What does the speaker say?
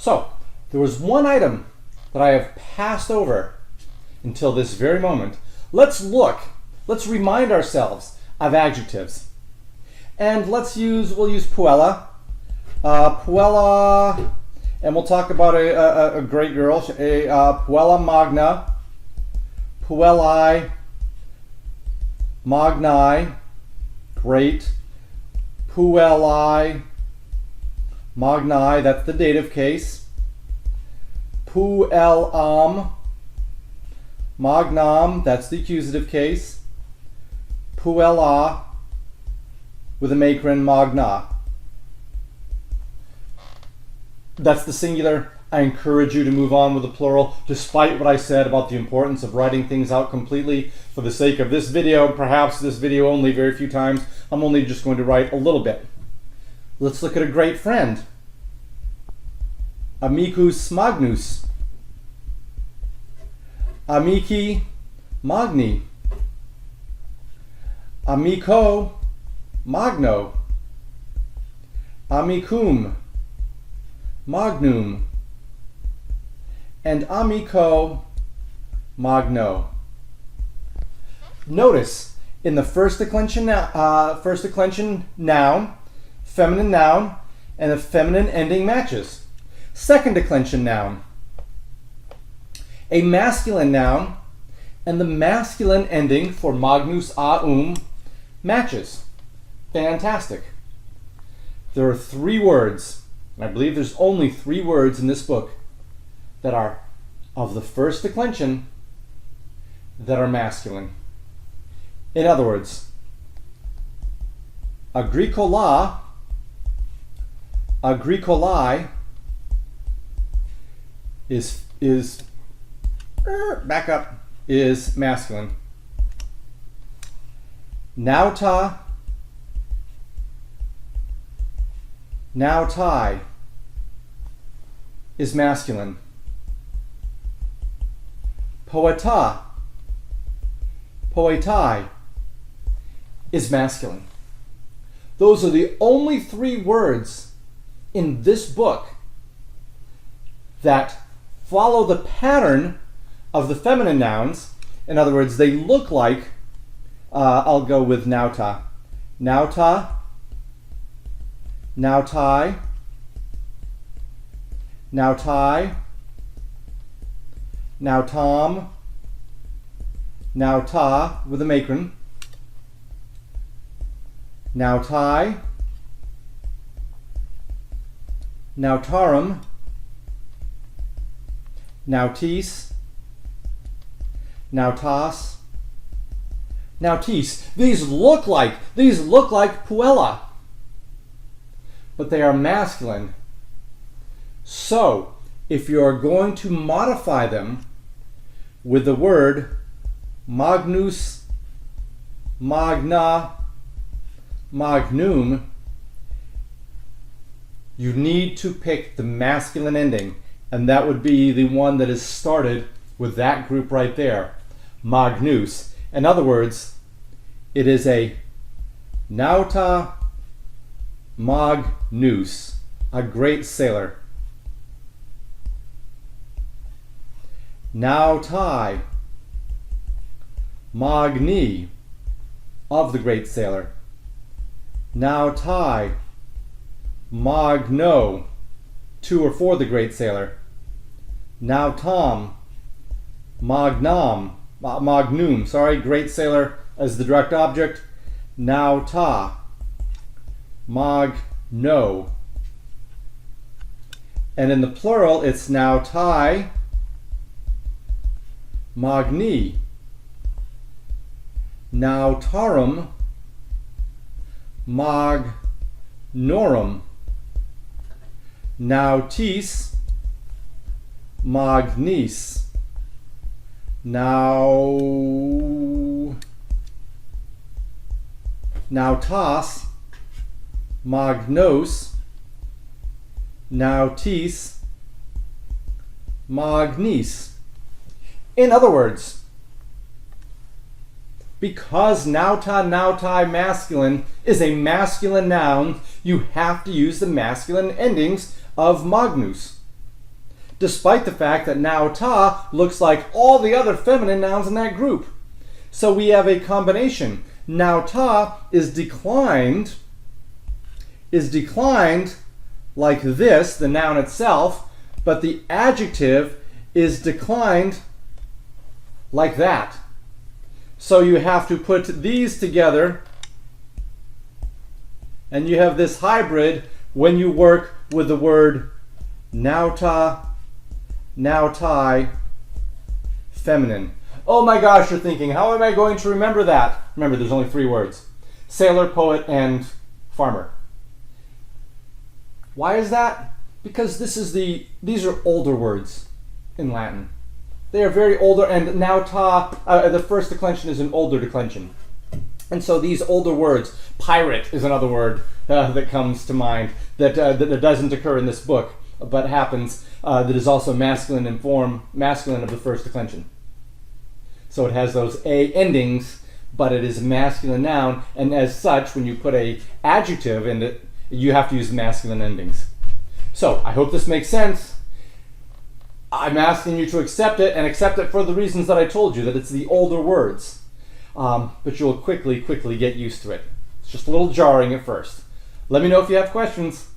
So, there was one item that I have passed over until this very moment. Let's remind ourselves of adjectives. And we'll use puella. Puella, and we'll talk about a great girl, puella magna, puellae, magni, great, puellae, magni, that's the dative case, puellam, magnam, that's the accusative case, puella, with a macron, magna. That's the singular. I encourage you to move on with the plural, despite what I said about the importance of writing things out completely. For the sake of this video, perhaps this video only, very few times, I'm only just going to write a little bit. Let's look at a great friend. Amicus magnus. Amici magni. Amico magno. Amicum magnum, and amico magno. Notice in the first declension noun, feminine noun, and the feminine ending matches. Second declension noun, a masculine noun, and the masculine ending for magnus aum matches. Fantastic. There are 3 words, and I believe there's only 3 words in this book that are of the first declension that are masculine. In other words, agricola, agricolae is masculine. Nauta, nautai is masculine. Poeta, poetai is masculine. Those are the only 3 words in this book that follow the pattern of the feminine nouns. In other words, they look like, I'll go with nauta. Nauta, nautai, nautai, nautam, nauta with a macron, nautai, nautarum, nautis, nautas, nautis. These look like puella, but they are masculine. So, if you are going to modify them with the word magnus, magna, magnum, you need to pick the masculine ending, and that would be the one that is started with that group right there, magnus. In other words, it is a nauta magnus, a great sailor. Nautai magni, of the great sailor. Nautai magno, to or for the great sailor. Nautam magnum, great sailor as the direct object. Nauta magno. And in the plural, it's nautai magni, nautarum magnorum, nautis magnis, nautas magnos, nautis magnis. In other words, because nauta, nautai masculine is a masculine noun, you have to use the masculine endings of magnus. despite the fact that now ta looks like all the other feminine nouns in that group. So we have a combination. Now ta is declined like this, the noun itself, but the adjective is declined like that. So you have to put these together, and you have this hybrid when you work with the word now ta, now tai, feminine. Oh my gosh, you're thinking, how am I going to remember that? Remember, there's only 3 words. Sailor, poet, and farmer. Why is that? Because these are older words in Latin. They are very older, and now ta, the first declension is an older declension. And so these older words, pirate is another word that comes to mind that doesn't occur in this book, but happens, that is also masculine in form, masculine of the first declension. So it has those A endings, but it is a masculine noun, and as such, when you put a adjective in it, you have to use masculine endings. So I hope this makes sense. I'm asking you to accept it, and accept it for the reasons that I told you, that it's the older words. But you'll quickly get used to it. It's just a little jarring at first. Let me know if you have questions.